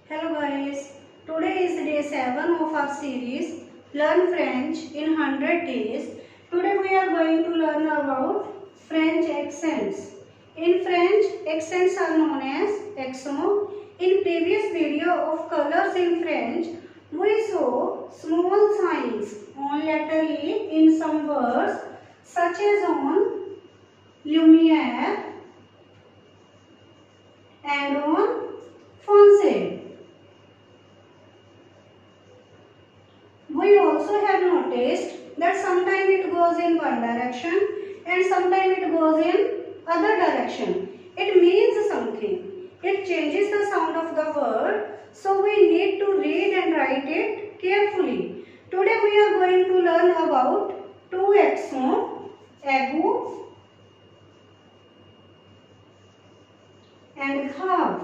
Hello guys, today is day 7 of our series Learn French in 100 days. Today we are going to learn about French accents. In French, accents are known as accents. In previous video of colors in French, we saw small signs on letter E in some words such as on lumière and on foncé. We also have noticed that sometimes it goes in one direction and sometimes it goes in other direction. It means something. It changes the sound of the word, so we need to read and write it carefully. Today we are going to learn about two accents, aigu and grave.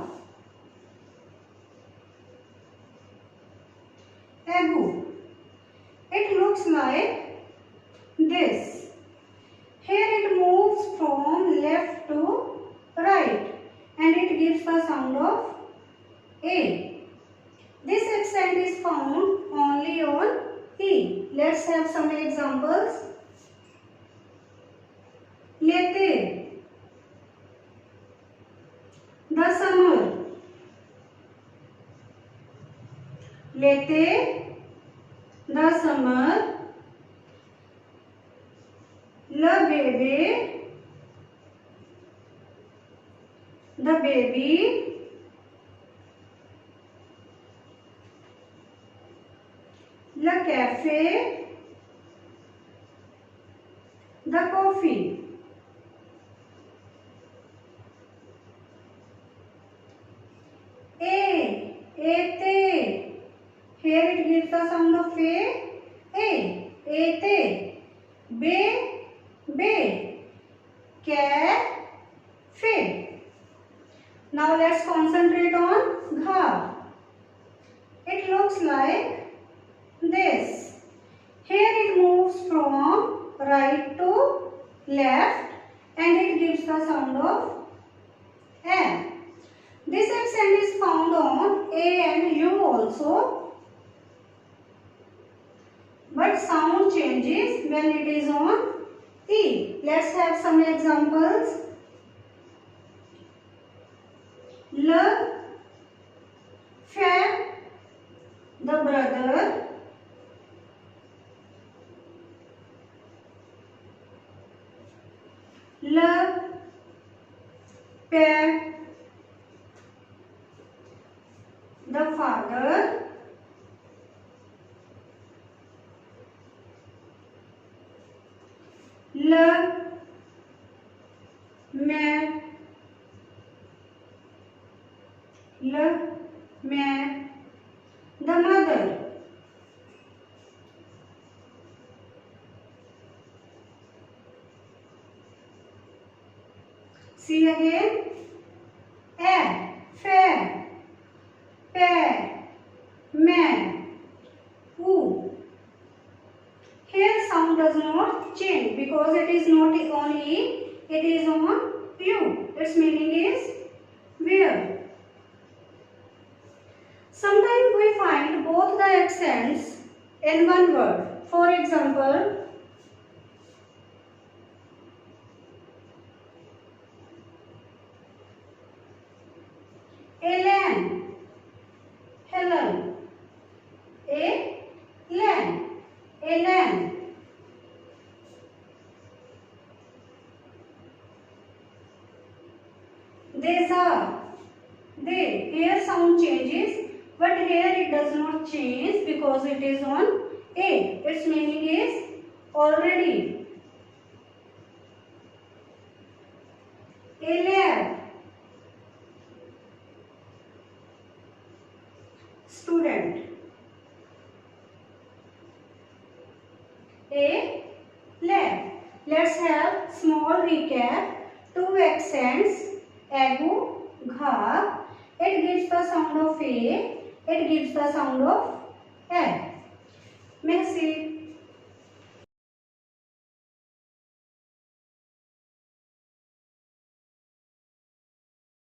Aigu. It looks like this. Here it moves from left to right and it gives the sound of A. This accent is found only on E. Let's have some examples. L'été, the summer. L'été, the summer. Le bébé, the baby. Le café, the coffee. Été. Here it gives the sound of A. Été. Bé. Café. Now let's concentrate on grave. It looks like this. Here it moves from right to left and it gives the sound of A. This accent is found on A and U also, but sound changes when it is on E. Let's have some examples. Le frère, the brother. Le père, the father. Le mère, the mother. See again. Frère, père, mère, who. Here sound does not change because it is not on E, it is on U. Its meaning is where. Sometimes we find both the accents in one word. For example, Helen, Helen, Ellen. They. Here sound changes, but here it does not change because it is on A. Its meaning is already. Élève, student. Élève. Let's have small recap. Two accents, aigu, grave. It gives the sound of A. It gives the sound of A. Merci.